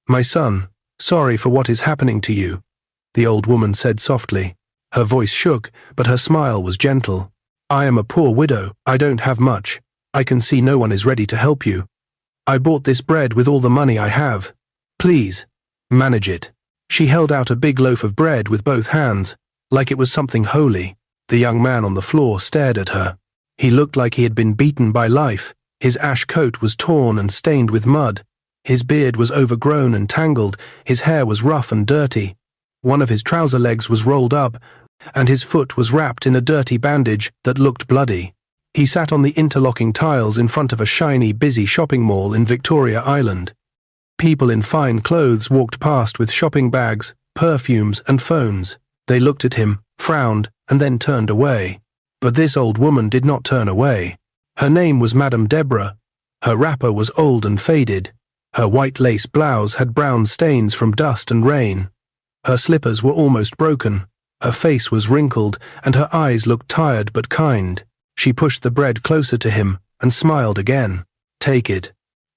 "My son, sorry for what is happening to you," the old woman said softly. Her voice shook, but her smile was gentle. "I am a poor widow. I don't have much. I can see no one is ready to help you. I bought this bread with all the money I have. Please, manage it." She held out a big loaf of bread with both hands, like it was something holy. The young man on the floor stared at her. He looked like he had been beaten by life. His ash coat was torn and stained with mud. His beard was overgrown and tangled. His hair was rough and dirty. One of his trouser legs was rolled up, and his foot was wrapped in a dirty bandage that looked bloody. He sat on the interlocking tiles in front of a shiny, busy shopping mall in Victoria Island. People in fine clothes walked past with shopping bags, perfumes, and phones. They looked at him, frowned, and then turned away. But this old woman did not turn away. Her name was Madam Deborah. Her wrapper was old and faded. Her white lace blouse had brown stains from dust and rain. Her slippers were almost broken. Her face was wrinkled, and her eyes looked tired but kind. She pushed the bread closer to him and smiled again. "Take it."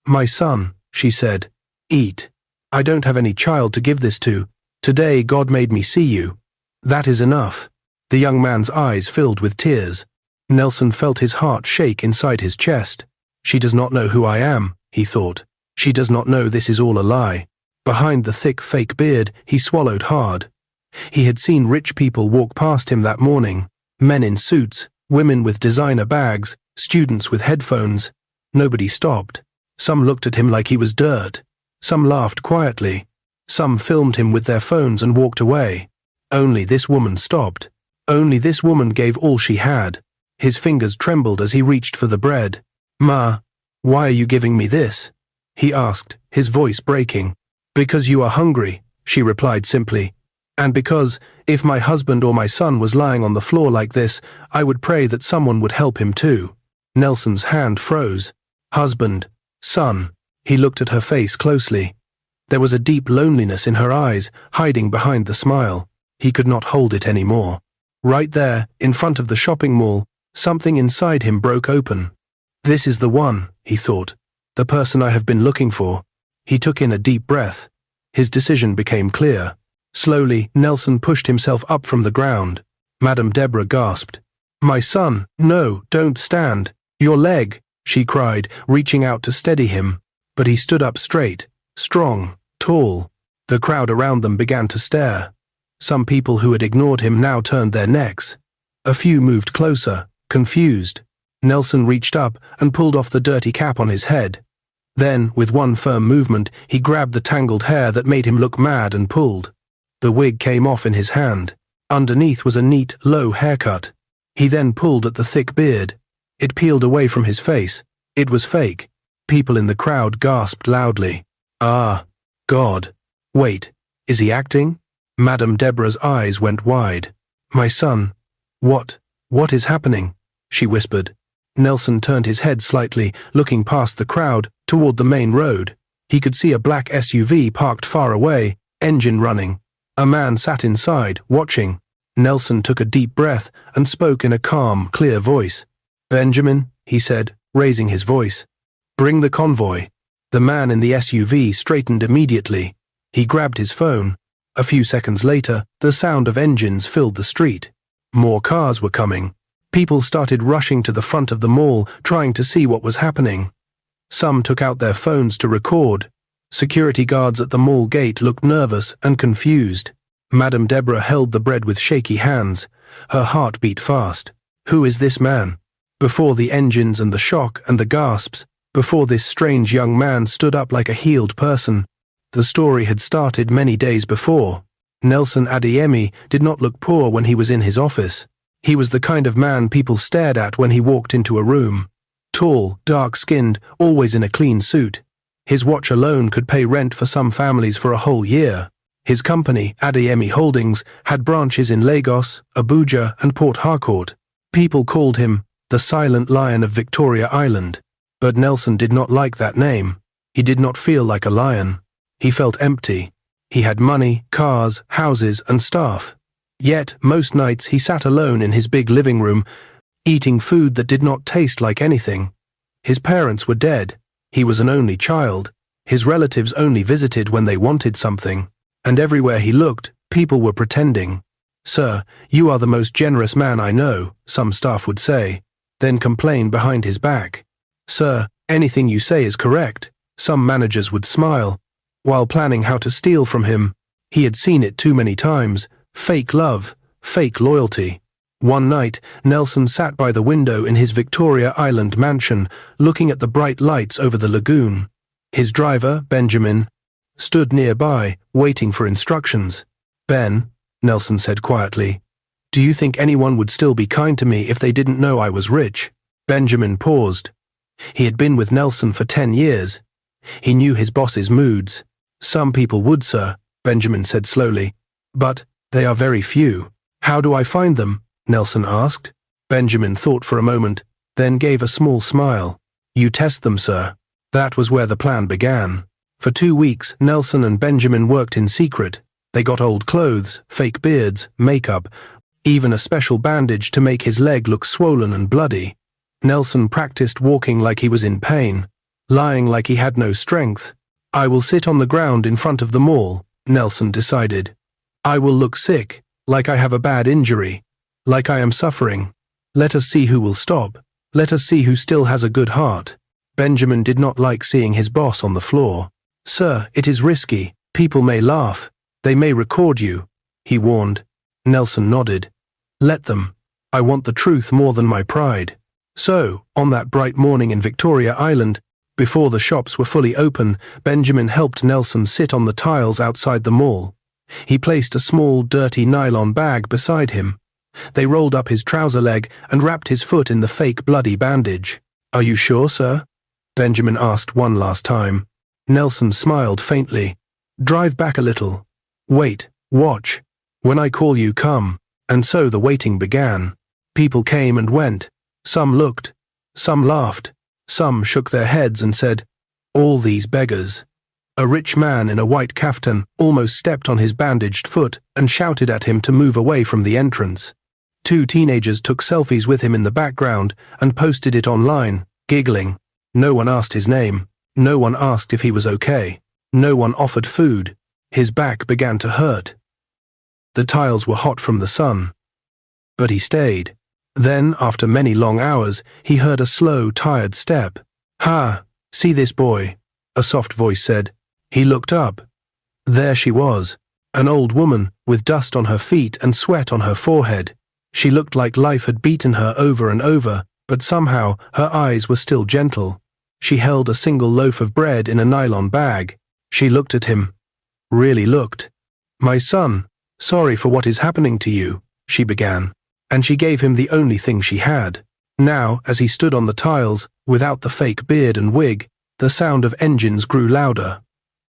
"My son," she said, "eat. I don't have any child to give this to. Today God made me see you. That is enough." The young man's eyes filled with tears. Nelson felt his heart shake inside his chest. "She does not know who I am," he thought. "She does not know this is all a lie." Behind the thick fake beard, he swallowed hard. He had seen rich people walk past him that morning. Men in suits, women with designer bags, students with headphones. Nobody stopped. Some looked at him like he was dirt. Some laughed quietly. Some filmed him with their phones and walked away. Only this woman stopped. Only this woman gave all she had. His fingers trembled as he reached for the bread. "Ma, why are you giving me this?" he asked, his voice breaking. "Because you are hungry," she replied simply. "And because, if my husband or my son was lying on the floor like this, I would pray that someone would help him too." Nelson's hand froze. Husband, son. He looked at her face closely. There was a deep loneliness in her eyes, hiding behind the smile. He could not hold it anymore. Right there, in front of the shopping mall, something inside him broke open. "This is the one," he thought. "The person I have been looking for." He took in a deep breath. His decision became clear. Slowly, Nelson pushed himself up from the ground. Madam Deborah gasped. "My son, no, don't stand. Your leg," she cried, reaching out to steady him. But he stood up straight, strong, tall. The crowd around them began to stare. Some people who had ignored him now turned their necks. A few moved closer, confused. Nelson reached up and pulled off the dirty cap on his head. Then, with one firm movement, he grabbed the tangled hair that made him look mad and pulled. The wig came off in his hand. Underneath was a neat, low haircut. He then pulled at the thick beard. It peeled away from his face. It was fake. People in the crowd gasped loudly. "Ah, God. Wait, is he acting?" Madam Deborah's eyes went wide. "My son, what is happening?" she whispered. Nelson turned his head slightly, looking past the crowd, toward the main road. He could see a black SUV parked far away, engine running. A man sat inside, watching. Nelson took a deep breath and spoke in a calm, clear voice. "Benjamin," he said, raising his voice. "Bring the convoy." The man in the SUV straightened immediately. He grabbed his phone. A few seconds later, the sound of engines filled the street. More cars were coming. People started rushing to the front of the mall, trying to see what was happening. Some took out their phones to record. Security guards at the mall gate looked nervous and confused. Madam Deborah held the bread with shaky hands. Her heart beat fast. Who is this man? Before the engines and the shock and the gasps, before this strange young man stood up like a healed person, the story had started many days before. Nelson Adeyemi did not look poor when he was in his office. He was the kind of man people stared at when he walked into a room. Tall, dark-skinned, always in a clean suit. His watch alone could pay rent for some families for a whole year. His company, Adeyemi Holdings, had branches in Lagos, Abuja, and Port Harcourt. People called him the Silent Lion of Victoria Island. But Nelson did not like that name. He did not feel like a lion. He felt empty. He had money, cars, houses, and staff. Yet, most nights he sat alone in his big living room, eating food that did not taste like anything. His parents were dead. He was an only child. His relatives only visited when they wanted something, and everywhere he looked, people were pretending. "Sir, you are the most generous man I know," some staff would say, then complain behind his back. "Sir, anything you say is correct," some managers would smile, while planning how to steal from him. He had seen it too many times: fake love, fake loyalty. One night, Nelson sat by the window in his Victoria Island mansion, looking at the bright lights over the lagoon. His driver, Benjamin, stood nearby, waiting for instructions. "Ben," Nelson said quietly, "do you think anyone would still be kind to me if they didn't know I was rich?" Benjamin paused. He had been with Nelson for 10 years. He knew his boss's moods. "Some people would, sir," Benjamin said slowly, "but they are very few." "How do I find them?" Nelson asked. Benjamin thought for a moment, then gave a small smile. "You test them, sir." That was where the plan began. For 2 weeks, Nelson and Benjamin worked in secret. They got old clothes, fake beards, makeup, even a special bandage to make his leg look swollen and bloody. Nelson practiced walking like he was in pain, lying like he had no strength. "I will sit on the ground in front of them all," Nelson decided. "I will look sick, like I have a bad injury, like I am suffering. Let us see who will stop. Let us see who still has a good heart." Benjamin did not like seeing his boss on the floor. "Sir, it is risky. People may laugh. They may record you," he warned. Nelson nodded. "Let them. I want the truth more than my pride." So, on that bright morning in Victoria Island, before the shops were fully open, Benjamin helped Nelson sit on the tiles outside the mall. He placed a small, dirty nylon bag beside him. They rolled up his trouser leg and wrapped his foot in the fake bloody bandage. "Are you sure, sir?" Benjamin asked one last time. Nelson smiled faintly. "Drive back a little. Wait, watch. When I call you, come." And so the waiting began. People came and went. Some looked. Some laughed. Some shook their heads and said, "All these beggars." A rich man in a white kaftan almost stepped on his bandaged foot and shouted at him to move away from the entrance. 2 teenagers took selfies with him in the background and posted it online, giggling. No one asked his name. No one asked if he was okay. No one offered food. His back began to hurt. The tiles were hot from the sun. But he stayed. Then, after many long hours, he heard a slow, tired step. "Ha, see this boy," a soft voice said. He looked up. There she was, an old woman with dust on her feet and sweat on her forehead. She looked like life had beaten her over and over, but somehow her eyes were still gentle. She held a single loaf of bread in a nylon bag. She looked at him. Really looked. "My son, sorry for what is happening to you," she began, and she gave him the only thing she had. Now, as he stood on the tiles, without the fake beard and wig, the sound of engines grew louder.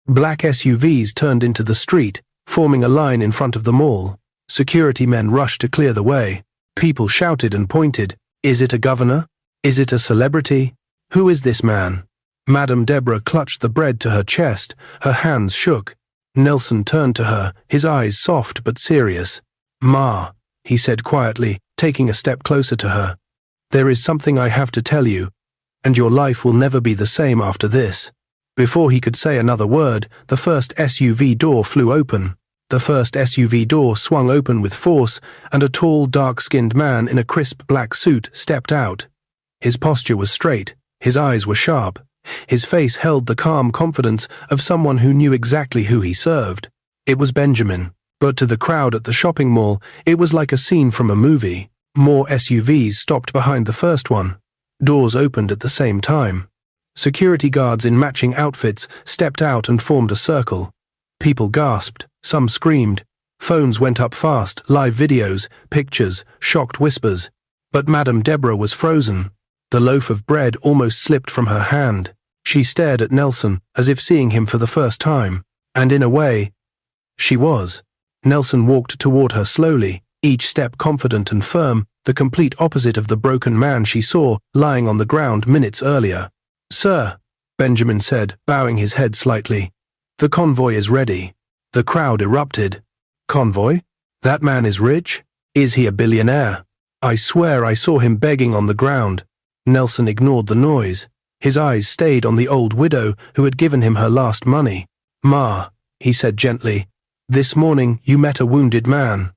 Black SUVs turned into the street, forming a line in front of the mall. Security men rushed to clear the way. People shouted and pointed. "Is it a governor? Is it a celebrity? Who is this man?" Madam Deborah clutched the bread to her chest. Her hands shook. Nelson turned to her, his eyes soft but serious. "Ma," he said quietly, taking a step closer to her. "There is something I have to tell you, and your life will never be the same after this." Before he could say another word, the first SUV door flew open. The first SUV door swung open with force, and a tall, dark-skinned man in a crisp black suit stepped out. His posture was straight, his eyes were sharp. His face held the calm confidence of someone who knew exactly who he served. It was Benjamin, but to the crowd at the shopping mall, it was like a scene from a movie. More SUVs stopped behind the first one. Doors opened at the same time. Security guards in matching outfits stepped out and formed a circle. People gasped, some screamed. Phones went up fast, live videos, pictures, shocked whispers. But Madam Deborah was frozen. The loaf of bread almost slipped from her hand. She stared at Nelson as if seeing him for the first time. And in a way, she was. Nelson walked toward her slowly, each step confident and firm, the complete opposite of the broken man she saw lying on the ground minutes earlier. "Sir," Benjamin said, bowing his head slightly. "The convoy is ready." The crowd erupted. "Convoy? That man is rich? Is he a billionaire? I swear I saw him begging on the ground." Nelson ignored the noise. His eyes stayed on the old widow who had given him her last money. "Ma," he said gently, "this morning you met a wounded man.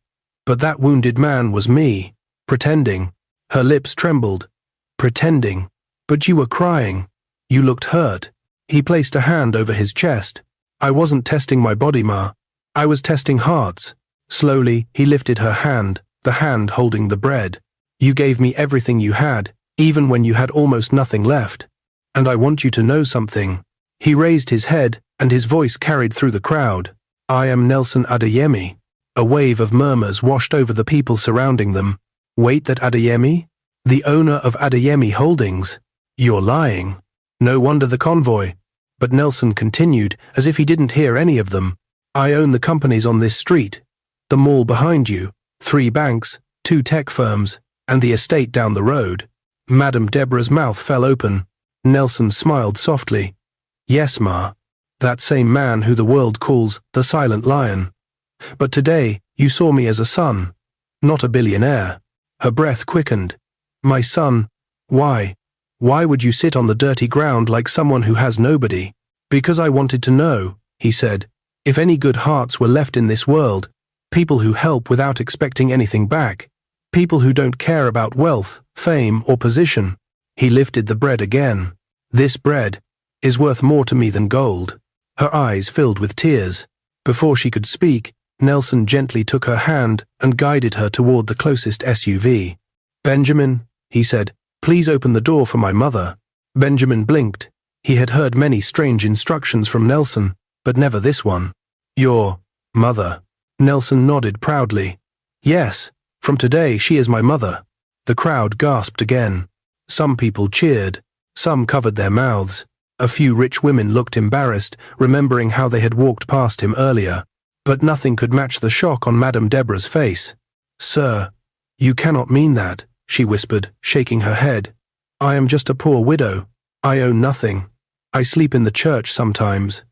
But that wounded man was me, pretending." Her lips trembled. "Pretending? But you were crying. You looked hurt." He placed a hand over his chest. "I wasn't testing my body, Ma. I was testing hearts." Slowly, he lifted her hand, the hand holding the bread. "You gave me everything you had, even when you had almost nothing left. And I want you to know something." He raised his head, and his voice carried through the crowd. "I am Nelson Adeyemi." A wave of murmurs washed over the people surrounding them. "Wait, that Adeyemi? The owner of Adeyemi Holdings? You're lying." No wonder the convoy. But Nelson continued, as if he didn't hear any of them. "I own the companies on this street, the mall behind you, 3 banks, 2 tech firms, and the estate down the road." Madam Deborah's mouth fell open. Nelson smiled softly. "Yes, Ma. That same man who the world calls the Silent Lion. But today you saw me as a son, not a billionaire." Her breath quickened. "My son, why? Why would you sit on the dirty ground like someone who has nobody?" "Because I wanted to know," he said, "if any good hearts were left in this world, people who help without expecting anything back, people who don't care about wealth, fame, or position." He lifted the bread again. "This bread is worth more to me than gold." Her eyes filled with tears. Before she could speak, Nelson gently took her hand and guided her toward the closest SUV. "Benjamin," he said, "please open the door for my mother." Benjamin blinked. He had heard many strange instructions from Nelson, but never this one. "Your mother?" Nelson nodded proudly. "Yes, from today she is my mother." The crowd gasped again. Some people cheered. Some covered their mouths. A few rich women looked embarrassed, remembering how they had walked past him earlier. But nothing could match the shock on Madam Deborah's face. "Sir, you cannot mean that," she whispered, shaking her head. "I am just a poor widow. I own nothing. I sleep in the church sometimes.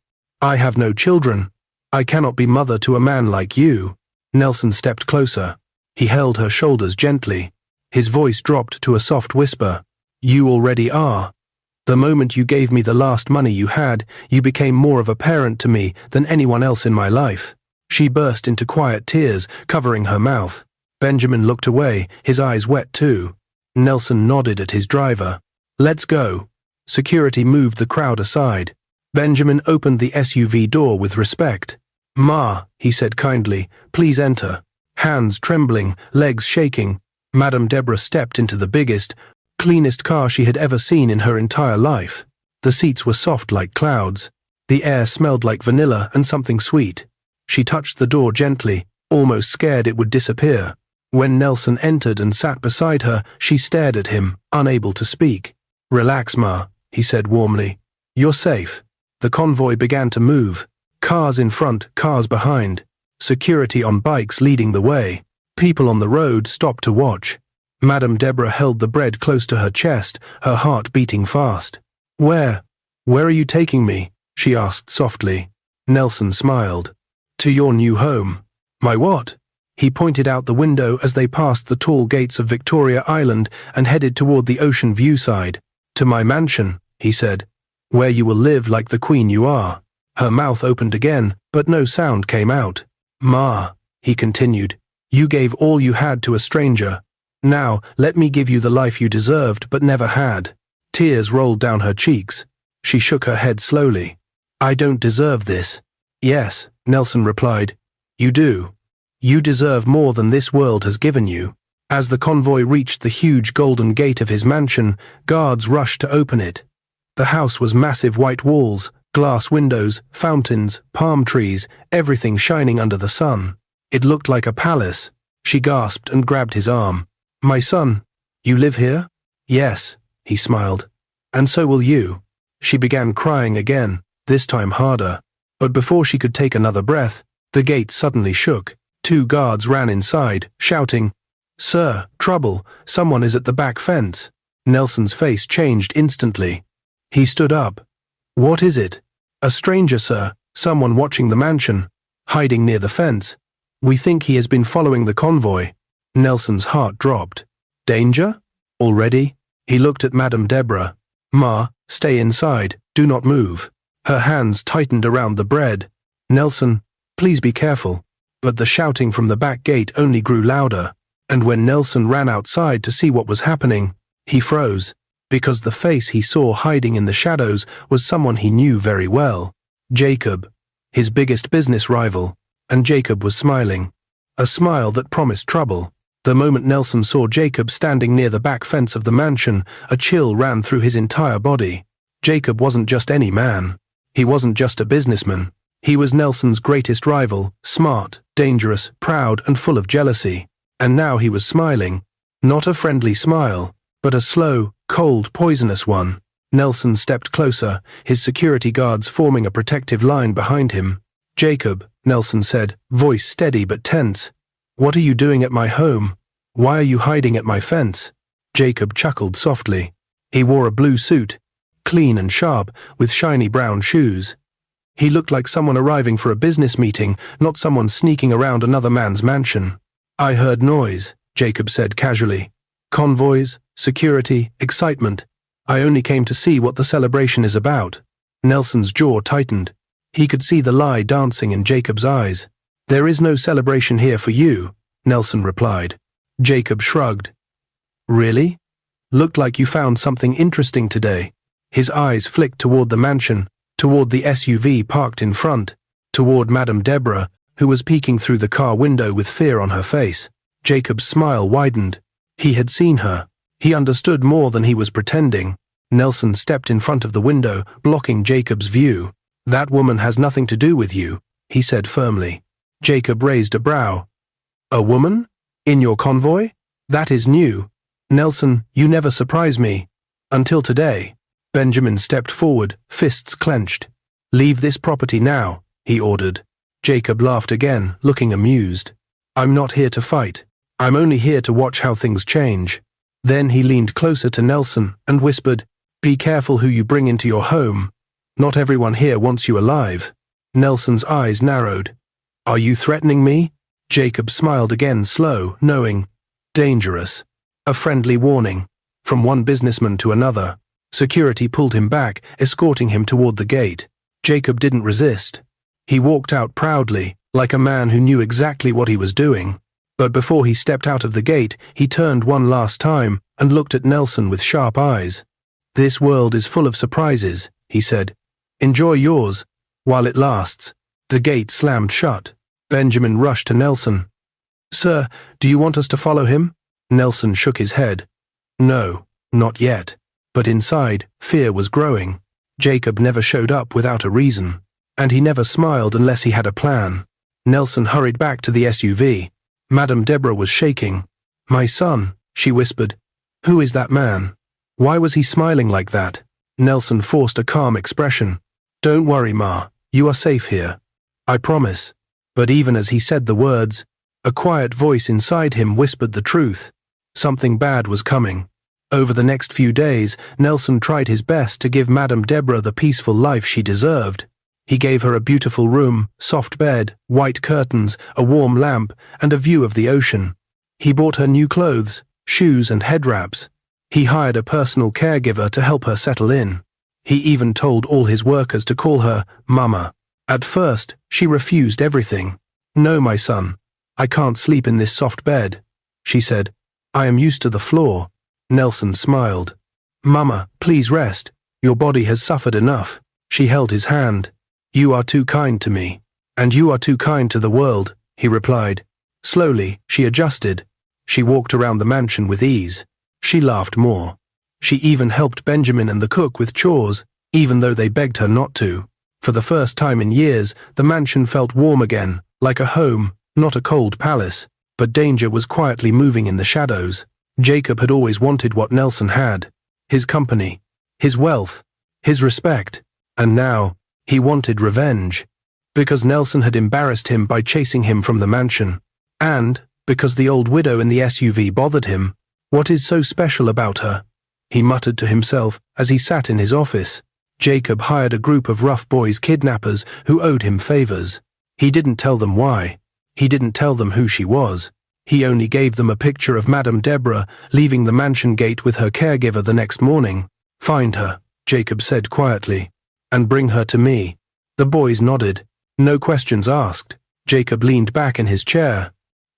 I have no children. I cannot be mother to a man like you." Nelson stepped closer. He held her shoulders gently. His voice dropped to a soft whisper. "You already are. The moment you gave me the last money you had, you became more of a parent to me than anyone else in my life." She burst into quiet tears, covering her mouth. Benjamin looked away, his eyes wet too. Nelson nodded at his driver. "Let's go." Security moved the crowd aside. Benjamin opened the SUV door with respect. "Ma," he said kindly, "please enter." Hands trembling, legs shaking, Madam Deborah stepped into the biggest, cleanest car she had ever seen in her entire life. The seats were soft like clouds. The air smelled like vanilla and something sweet. She touched the door gently, almost scared it would disappear. When Nelson entered and sat beside her, she stared at him, unable to speak. "Relax, Ma," he said warmly. "You're safe." The convoy began to move. Cars in front, cars behind. Security on bikes leading the way. People on the road stopped to watch. Madam Deborah held the bread close to her chest, her heart beating fast. Where are you taking me?" she asked softly. Nelson smiled. "To your new home." "My what?" He pointed out the window as they passed the tall gates of Victoria Island and headed toward the ocean view side. "To my mansion," he said, "where you will live like the queen you are." Her mouth opened again, but no sound came out. "Ma," he continued, "you gave all you had to a stranger. Now, let me give you the life you deserved but never had." Tears rolled down her cheeks. She shook her head slowly. "I don't deserve this." "Yes," Nelson replied, "you do. You deserve more than this world has given you." As the convoy reached the huge golden gate of his mansion, guards rushed to open it. The house was massive white walls, glass windows, fountains, palm trees, everything shining under the sun. It looked like a palace. She gasped and grabbed his arm. "My son, you live here?" "Yes," he smiled. "And so will you." She began crying again, this time harder. But before she could take another breath, the gate suddenly shook. 2 guards ran inside, shouting, "Sir, trouble, someone is at the back fence." Nelson's face changed instantly. He stood up. "What is it?" "A stranger, sir, someone watching the mansion, hiding near the fence. We think he has been following the convoy." Nelson's heart dropped. "Danger? Already?" He looked at Madam Deborah. "Ma, stay inside, do not move." Her hands tightened around the bread. "Nelson, please be careful." But the shouting from the back gate only grew louder, and when Nelson ran outside to see what was happening, he froze, because the face he saw hiding in the shadows was someone he knew very well. Jacob, his biggest business rival, and Jacob was smiling. A smile that promised trouble. The moment Nelson saw Jacob standing near the back fence of the mansion, a chill ran through his entire body. Jacob wasn't just any man. He wasn't just a businessman. He was Nelson's greatest rival, smart, dangerous, proud, and full of jealousy. And now he was smiling. Not a friendly smile, but a slow, cold, poisonous one. Nelson stepped closer, his security guards forming a protective line behind him. "Jacob," Nelson said, voice steady but tense. "What are you doing at my home? Why are you hiding at my fence?" Jacob chuckled softly. He wore a blue suit, clean and sharp, with shiny brown shoes. He looked like someone arriving for a business meeting, not someone sneaking around another man's mansion. "I heard noise," Jacob said casually. "Convoys, security, excitement. I only came to see what the celebration is about." Nelson's jaw tightened. He could see the lie dancing in Jacob's eyes. "There is no celebration here for you," Nelson replied. Jacob shrugged. "Really? Looked like you found something interesting today." His eyes flicked toward the mansion, toward the SUV parked in front, toward Madam Deborah, who was peeking through the car window with fear on her face. Jacob's smile widened. He had seen her. He understood more than he was pretending. Nelson stepped in front of the window, blocking Jacob's view. "That woman has nothing to do with you," he said firmly. Jacob raised a brow. "A woman? In your convoy? That is new. Nelson, you never surprise me. Until today." Benjamin stepped forward, fists clenched. "Leave this property now," he ordered. Jacob laughed again, looking amused. "I'm not here to fight. I'm only here to watch how things change." Then he leaned closer to Nelson and whispered, "Be careful who you bring into your home. Not everyone here wants you alive." Nelson's eyes narrowed. "Are you threatening me?" Jacob smiled again, slow, knowing. Dangerous. A friendly warning. From one businessman to another. Security pulled him back, escorting him toward the gate. Jacob didn't resist. He walked out proudly, like a man who knew exactly what he was doing. But before he stepped out of the gate, he turned one last time and looked at Nelson with sharp eyes. "This world is full of surprises," he said. "Enjoy yours, while it lasts." The gate slammed shut. Benjamin rushed to Nelson. "Sir, do you want us to follow him?" Nelson shook his head. "No, not yet." But inside, fear was growing. Jacob never showed up without a reason, and he never smiled unless he had a plan. Nelson hurried back to the SUV. Madam Deborah was shaking. "My son," she whispered. "Who is that man? Why was he smiling like that?" Nelson forced a calm expression. "Don't worry, Ma. You are safe here. I promise." But even as he said the words, a quiet voice inside him whispered the truth. Something bad was coming. Over the next few days, Nelson tried his best to give Madam Deborah the peaceful life she deserved. He gave her a beautiful room, soft bed, white curtains, a warm lamp, and a view of the ocean. He bought her new clothes, shoes, and head wraps. He hired a personal caregiver to help her settle in. He even told all his workers to call her Mama. At first, she refused everything. "No, my son, I can't sleep in this soft bed," she said. "I am used to the floor." Nelson smiled. "Mama, please rest. Your body has suffered enough." She held his hand. "You are too kind to me. And you are too kind to the world," he replied. Slowly, she adjusted. She walked around the mansion with ease. She laughed more. She even helped Benjamin and the cook with chores, even though they begged her not to. For the first time in years, the mansion felt warm again, like a home, not a cold palace. But danger was quietly moving in the shadows. Jacob had always wanted what Nelson had. His company, his wealth, his respect. And now, he wanted revenge. Because Nelson had embarrassed him by chasing him from the mansion. And, because the old widow in the SUV bothered him. What is so special about her? He muttered to himself as he sat in his office. Jacob hired a group of rough boys kidnappers who owed him favors. He didn't tell them why. He didn't tell them who she was. He only gave them a picture of Madam Deborah leaving the mansion gate with her caregiver the next morning. "Find her," Jacob said quietly. And bring her to me. The boys nodded. No questions asked. Jacob leaned back in his chair.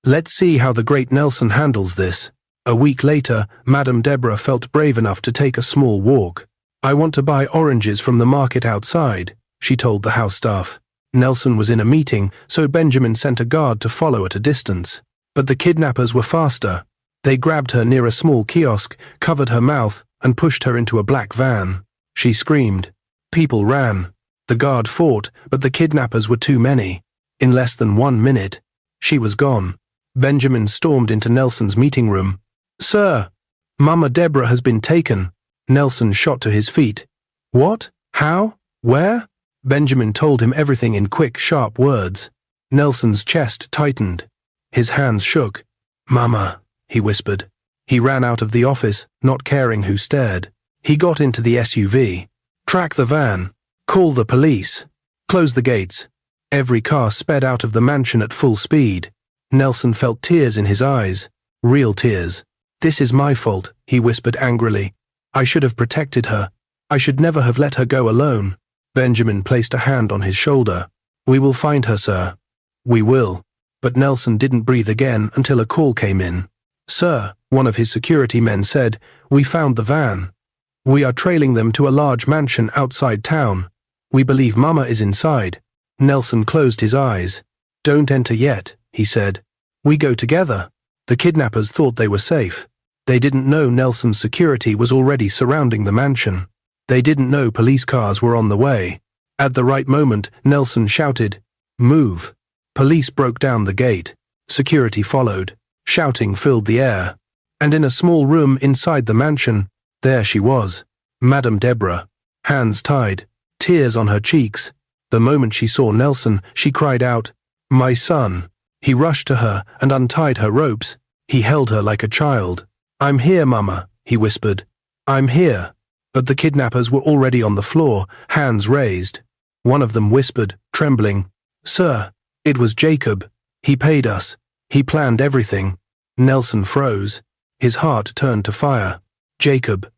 Let's see how the great Nelson handles this. A week later, Madam Deborah felt brave enough to take a small walk. I want to buy oranges from the market outside, she told the house staff. Nelson was in a meeting, so Benjamin sent a guard to follow at a distance. But the kidnappers were faster. They grabbed her near a small kiosk, covered her mouth, and pushed her into a black van. She screamed. People ran. The guard fought, but the kidnappers were too many. In less than 1 minute, she was gone. Benjamin stormed into Nelson's meeting room. Sir, Mama Deborah has been taken. Nelson shot to his feet. What? How? Where? Benjamin told him everything in quick, sharp words. Nelson's chest tightened. His hands shook. Mama, he whispered. He ran out of the office, not caring who stared. He got into the SUV. Track the van. Call the police. Close the gates. Every car sped out of the mansion at full speed. Nelson felt tears in his eyes. Real tears. This is my fault, he whispered angrily. I should have protected her. I should never have let her go alone. Benjamin placed a hand on his shoulder. We will find her, sir. We will. But Nelson didn't breathe again until a call came in. Sir, one of his security men said, we found the van. We are trailing them to a large mansion outside town. We believe Mama is inside. Nelson closed his eyes. Don't enter yet, he said. We go together. The kidnappers thought they were safe. They didn't know Nelson's security was already surrounding the mansion. They didn't know police cars were on the way. At the right moment, Nelson shouted, Move. Police broke down the gate. Security followed. Shouting filled the air. And in a small room inside the mansion, there she was, Madam Deborah, hands tied, tears on her cheeks. The moment she saw Nelson, she cried out, My son. He rushed to her and untied her ropes. He held her like a child. I'm here, Mama, he whispered. I'm here. But the kidnappers were already on the floor, hands raised. One of them whispered, trembling, Sir, it was Jacob. He paid us. He planned everything. Nelson froze. His heart turned to fire. Jacob.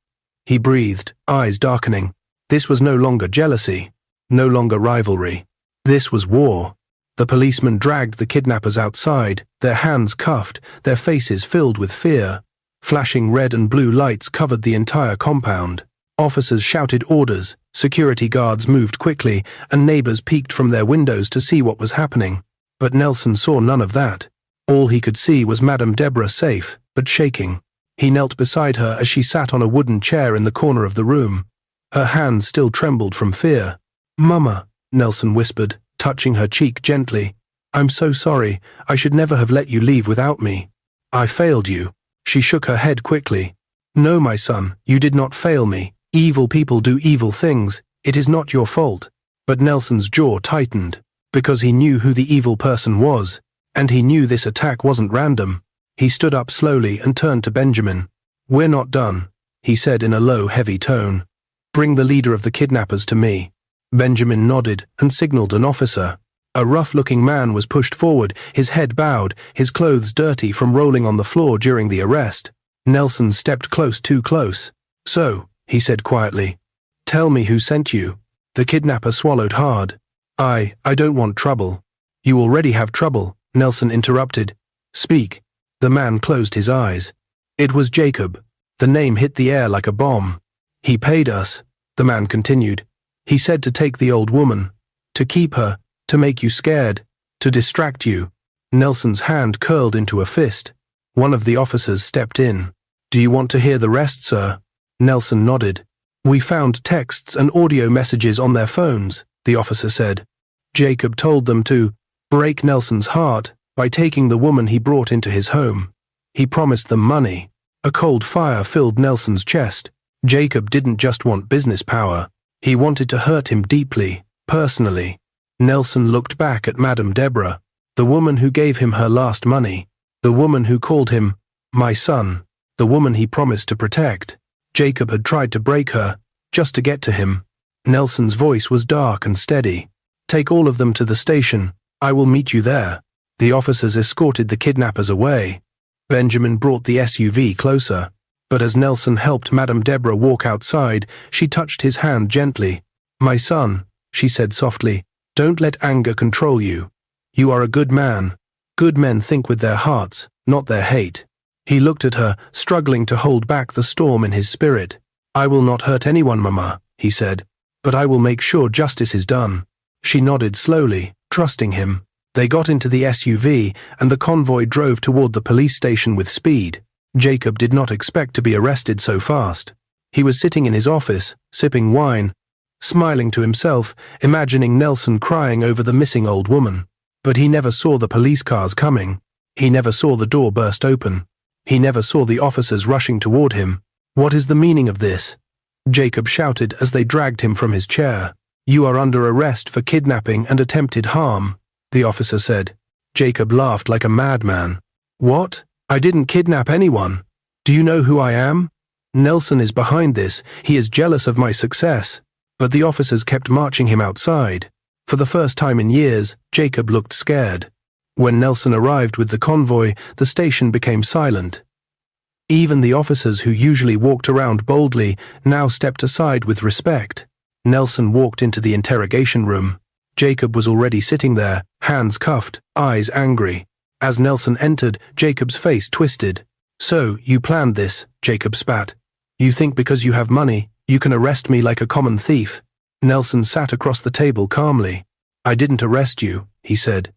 He breathed, eyes darkening. This was no longer jealousy, no longer rivalry. This was war. The policemen dragged the kidnappers outside, their hands cuffed, their faces filled with fear. Flashing red and blue lights covered the entire compound. Officers shouted orders, security guards moved quickly, and neighbors peeked from their windows to see what was happening. But Nelson saw none of that. All he could see was Madam Deborah safe, but shaking. He knelt beside her as she sat on a wooden chair in the corner of the room. Her hands still trembled from fear. Mama, Nelson whispered, touching her cheek gently. I'm so sorry. I should never have let you leave without me. I failed you. She shook her head quickly. No, my son, you did not fail me. Evil people do evil things. It is not your fault. But Nelson's jaw tightened, because he knew who the evil person was, and he knew this attack wasn't random. He stood up slowly and turned to Benjamin. We're not done, he said in a low, heavy tone. Bring the leader of the kidnappers to me. Benjamin nodded and signaled an officer. A rough-looking man was pushed forward, his head bowed, his clothes dirty from rolling on the floor during the arrest. Nelson stepped too close. So, he said quietly, tell me who sent you. The kidnapper swallowed hard. I don't want trouble. You already have trouble, Nelson interrupted. Speak. The man closed his eyes. It was Jacob. The name hit the air like a bomb. He paid us, the man continued. He said to take the old woman, to keep her, to make you scared, to distract you. Nelson's hand curled into a fist. One of the officers stepped in. Do you want to hear the rest, sir? Nelson nodded. We found texts and audio messages on their phones, the officer said. Jacob told them to break Nelson's heart by taking the woman he brought into his home. He promised them money. A cold fire filled Nelson's chest. Jacob didn't just want business power. He wanted to hurt him deeply, personally. Nelson looked back at Madam Deborah, the woman who gave him her last money, the woman who called him, my son, the woman he promised to protect. Jacob had tried to break her, just to get to him. Nelson's voice was dark and steady. Take all of them to the station. I will meet you there. The officers escorted the kidnappers away. Benjamin brought the SUV closer. But as Nelson helped Madam Deborah walk outside, she touched his hand gently. "My son," she said softly, "don't let anger control you. You are a good man. Good men think with their hearts, not their hate." He looked at her, struggling to hold back the storm in his spirit. "I will not hurt anyone, Mama," he said, "but I will make sure justice is done." She nodded slowly, trusting him. They got into the SUV, and the convoy drove toward the police station with speed. Jacob did not expect to be arrested so fast. He was sitting in his office, sipping wine, smiling to himself, imagining Nelson crying over the missing old woman. But he never saw the police cars coming. He never saw the door burst open. He never saw the officers rushing toward him. "What is the meaning of this?" Jacob shouted as they dragged him from his chair. "You are under arrest for kidnapping and attempted harm," the officer said. Jacob laughed like a madman. "What? I didn't kidnap anyone. Do you know who I am? Nelson is behind this. He is jealous of my success." But the officers kept marching him outside. For the first time in years, Jacob looked scared. When Nelson arrived with the convoy, the station became silent. Even the officers who usually walked around boldly now stepped aside with respect. Nelson walked into the interrogation room. Jacob was already sitting there, hands cuffed, eyes angry. As Nelson entered, Jacob's face twisted. "So, you planned this," Jacob spat. "You think because you have money, you can arrest me like a common thief?" Nelson sat across the table calmly. "I didn't arrest you," he said.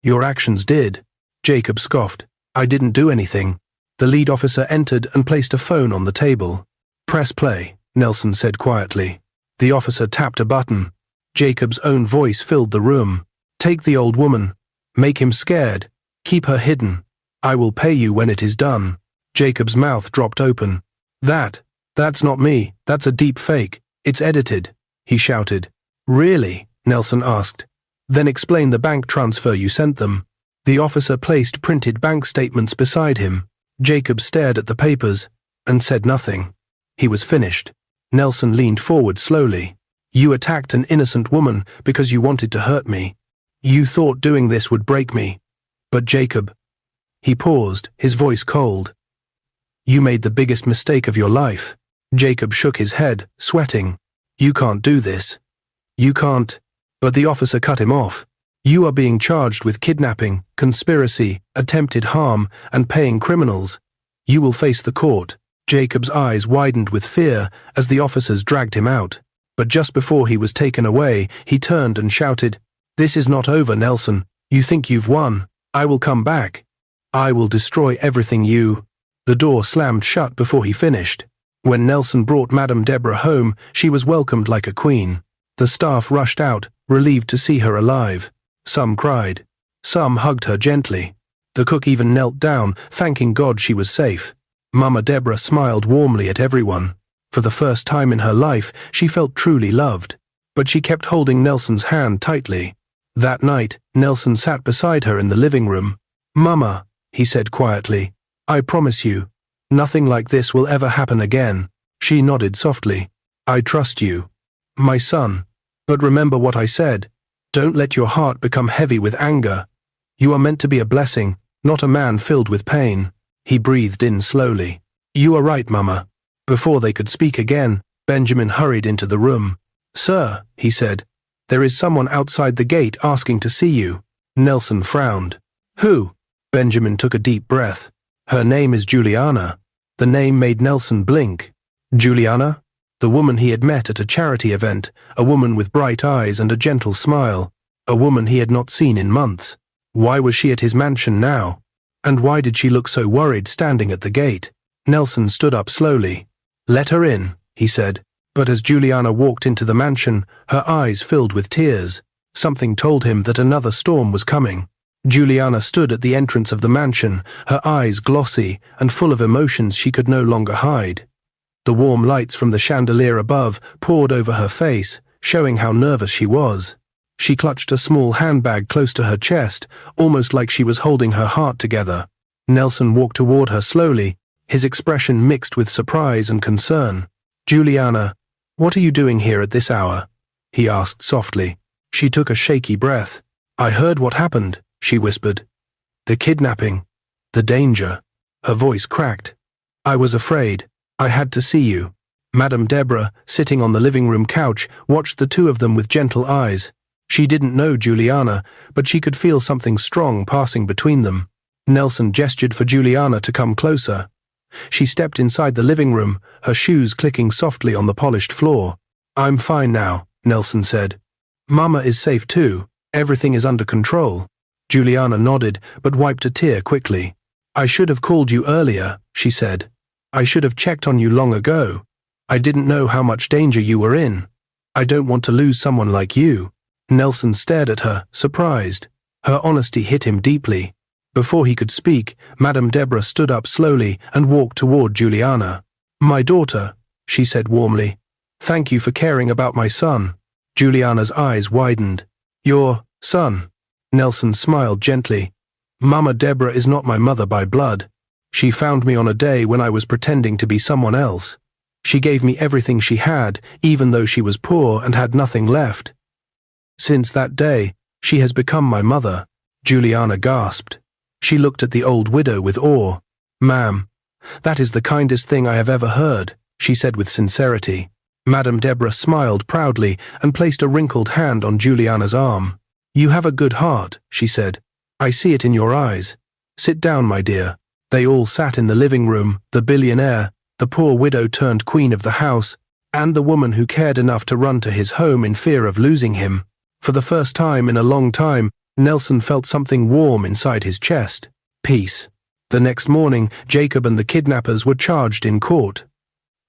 "Your actions did." Jacob scoffed. "I didn't do anything." The lead officer entered and placed a phone on the table. "Press play," Nelson said quietly. The officer tapped a button. Jacob's own voice filled the room. "Take the old woman. Make him scared. Keep her hidden. I will pay you when it is done." Jacob's mouth dropped open. That's not me. That's a deep fake. It's edited," he shouted. "Really?" Nelson asked. "Then explain the bank transfer you sent them." The officer placed printed bank statements beside him. Jacob stared at the papers and said nothing. He was finished. Nelson leaned forward slowly. "You attacked an innocent woman because you wanted to hurt me. You thought doing this would break me. But Jacob..." He paused, his voice cold. "You made the biggest mistake of your life." Jacob shook his head, sweating. "You can't do this. You can't..." But the officer cut him off. "You are being charged with kidnapping, conspiracy, attempted harm, and paying criminals. You will face the court." Jacob's eyes widened with fear as the officers dragged him out. But just before he was taken away, he turned and shouted, "This is not over, Nelson. You think you've won. I will come back. I will destroy everything you..." The door slammed shut before he finished. When Nelson brought Madam Deborah home, she was welcomed like a queen. The staff rushed out, relieved to see her alive. Some cried. Some hugged her gently. The cook even knelt down, thanking God she was safe. Mama Deborah smiled warmly at everyone. For the first time in her life, she felt truly loved. But she kept holding Nelson's hand tightly. That night, Nelson sat beside her in the living room. "Mama," he said quietly, "I promise you, nothing like this will ever happen again." She nodded softly. "I trust you, my son. But remember what I said. Don't let your heart become heavy with anger. You are meant to be a blessing, not a man filled with pain." He breathed in slowly. "You are right, Mama." Before they could speak again, Benjamin hurried into the room. "Sir," he said, "there is someone outside the gate asking to see you." Nelson frowned. "Who?" Benjamin took a deep breath. "Her name is Juliana." The name made Nelson blink. Juliana? The woman he had met at a charity event, a woman with bright eyes and a gentle smile, a woman he had not seen in months. Why was she at his mansion now? And why did she look so worried standing at the gate? Nelson stood up slowly. "Let her in," he said. But as Juliana walked into the mansion, her eyes filled with tears. Something told him that another storm was coming. Juliana stood at the entrance of the mansion, her eyes glossy and full of emotions she could no longer hide. The warm lights from the chandelier above poured over her face, showing how nervous she was. She clutched a small handbag close to her chest, almost like she was holding her heart together. Nelson walked toward her slowly, his expression mixed with surprise and concern. "Juliana, what are you doing here at this hour?" he asked softly. She took a shaky breath. "I heard what happened," she whispered. "The kidnapping. The danger." Her voice cracked. I was afraid. I had to see you. Madam Deborah, sitting on the living room couch, watched the two of them with gentle eyes. She didn't know Juliana, but she could feel something strong passing between them. Nelson gestured for Juliana to come closer. She stepped inside the living room, her shoes clicking softly on the polished floor. I'm fine now, Nelson said. Mama is safe too. Everything is under control. Juliana nodded, but wiped a tear quickly. I should have called you earlier, she said. I should have checked on you long ago. I didn't know how much danger you were in. I don't want to lose someone like you. Nelson stared at her, surprised. Her honesty hit him deeply. Before he could speak, Madam Deborah stood up slowly and walked toward Juliana. My daughter, she said warmly. Thank you for caring about my son. Juliana's eyes widened. Your son. Nelson smiled gently. Mama Deborah is not my mother by blood. She found me on a day when I was pretending to be someone else. She gave me everything she had, even though she was poor and had nothing left. Since that day, she has become my mother. Juliana gasped. She looked at the old widow with awe. Ma'am, that is the kindest thing I have ever heard, she said with sincerity. Madam Deborah smiled proudly and placed a wrinkled hand on Juliana's arm. You have a good heart, she said. I see it in your eyes. Sit down, my dear. They all sat in the living room, the billionaire, the poor widow turned queen of the house, and the woman who cared enough to run to his home in fear of losing him. For the first time in a long time, Nelson felt something warm inside his chest. Peace. The next morning, Jacob and the kidnappers were charged in court.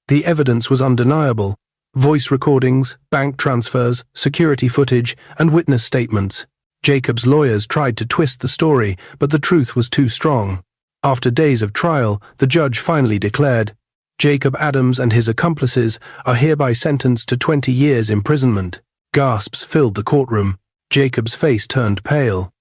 The evidence was undeniable. Voice recordings, bank transfers, security footage, and witness statements. Jacob's lawyers tried to twist the story, but the truth was too strong. After days of trial, the judge finally declared, Jacob Adams and his accomplices are hereby sentenced to 20 years imprisonment. Gasps filled the courtroom. Jacob's face turned pale.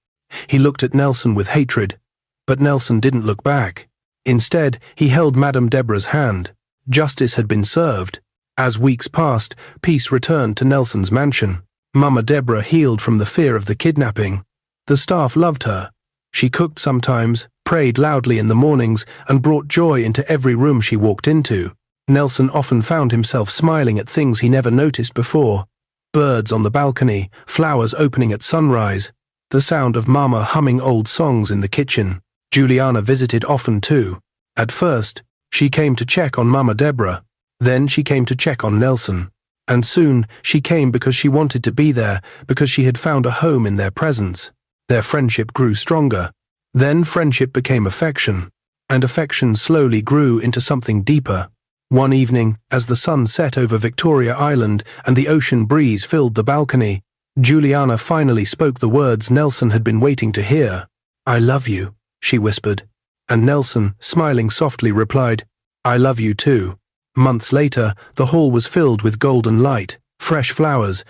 He looked at Nelson with hatred, but Nelson didn't look back. Instead, he held Madam Deborah's hand. Justice had been served. As weeks passed, peace returned to Nelson's mansion. Mama Deborah healed from the fear of the kidnapping. The staff loved her. She cooked sometimes, prayed loudly in the mornings, and brought joy into every room she walked into. Nelson often found himself smiling at things he never noticed before. Birds on the balcony, flowers opening at sunrise, the sound of Mama humming old songs in the kitchen. Juliana visited often too. At first, she came to check on Mama Deborah. Then she came to check on Nelson. And soon, she came because she wanted to be there, because she had found a home in their presence. Their friendship grew stronger. Then friendship became affection, and affection slowly grew into something deeper. One evening, as the sun set over Victoria Island and the ocean breeze filled the balcony, Juliana finally spoke the words Nelson had been waiting to hear. I love you, she whispered. And Nelson, smiling softly, replied, I love you too. Months later, the hall was filled with golden light, fresh flowers,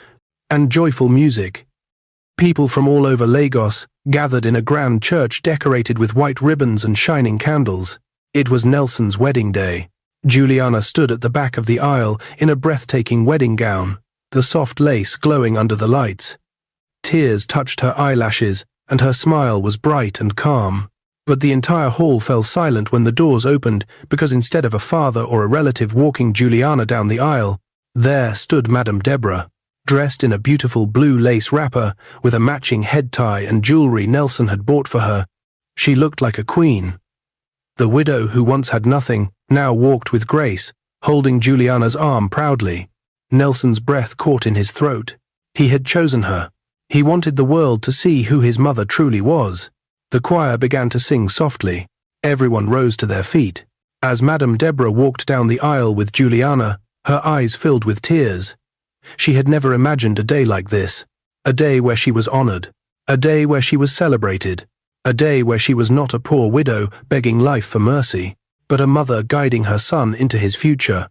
and joyful music. People from all over Lagos gathered in a grand church decorated with white ribbons and shining candles. It was Nelson's wedding day. Juliana stood at the back of the aisle in a breathtaking wedding gown, the soft lace glowing under the lights. Tears touched her eyelashes, and her smile was bright and calm. But the entire hall fell silent when the doors opened, because instead of a father or a relative walking Juliana down the aisle, there stood Madam Deborah, dressed in a beautiful blue lace wrapper with a matching head tie and jewelry Nelson had bought for her. She looked like a queen. The widow who once had nothing now walked with grace, holding Juliana's arm proudly. Nelson's breath caught in his throat. He had chosen her. He wanted the world to see who his mother truly was. The choir began to sing softly. Everyone rose to their feet. As Madam Deborah walked down the aisle with Juliana, her eyes filled with tears. She had never imagined a day like this, a day where she was honored, a day where she was celebrated, a day where she was not a poor widow begging life for mercy, but a mother guiding her son into his future.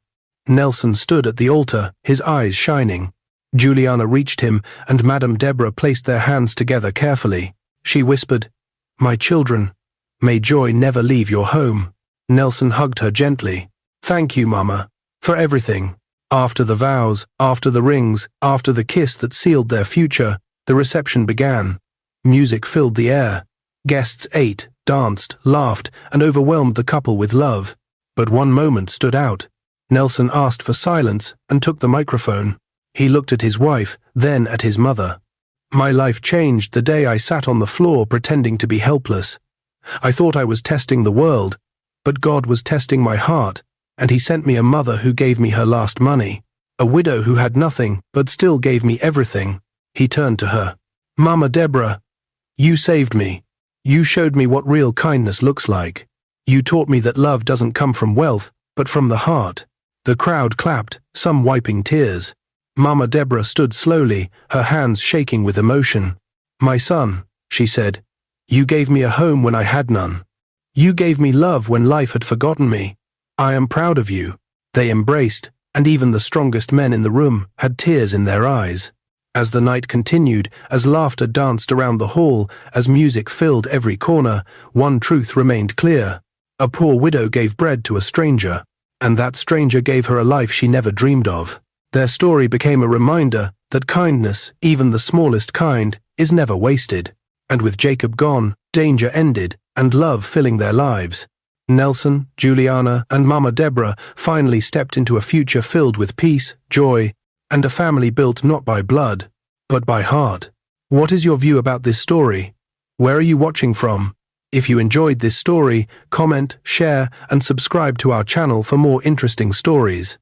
Nelson stood at the altar, his eyes shining. Juliana reached him, and Madam Deborah placed their hands together carefully. She whispered, My children, may joy never leave your home. Nelson hugged her gently. Thank you, Mama, for everything. After the vows, after the rings, after the kiss that sealed their future, the reception began. Music filled the air. Guests ate, danced, laughed, and overwhelmed the couple with love. But one moment stood out. Nelson asked for silence and took the microphone. He looked at his wife, then at his mother. My life changed the day I sat on the floor pretending to be helpless. I thought I was testing the world, but God was testing my heart, and He sent me a mother who gave me her last money, a widow who had nothing but still gave me everything. He turned to her. Mama Deborah, you saved me. You showed me what real kindness looks like. You taught me that love doesn't come from wealth, but from the heart. The crowd clapped, some wiping tears. Mama Deborah stood slowly, her hands shaking with emotion. My son, she said, you gave me a home when I had none. You gave me love when life had forgotten me. I am proud of you. They embraced, and even the strongest men in the room had tears in their eyes. As the night continued, as laughter danced around the hall, as music filled every corner, one truth remained clear. A poor widow gave bread to a stranger, and that stranger gave her a life she never dreamed of. Their story became a reminder that kindness, even the smallest kind, is never wasted. And with Jacob gone, danger ended, and love filling their lives. Nelson, Juliana, and Mama Deborah finally stepped into a future filled with peace, joy, and a family built not by blood, but by heart. What is your view about this story? Where are you watching from? If you enjoyed this story, comment, share, and subscribe to our channel for more interesting stories.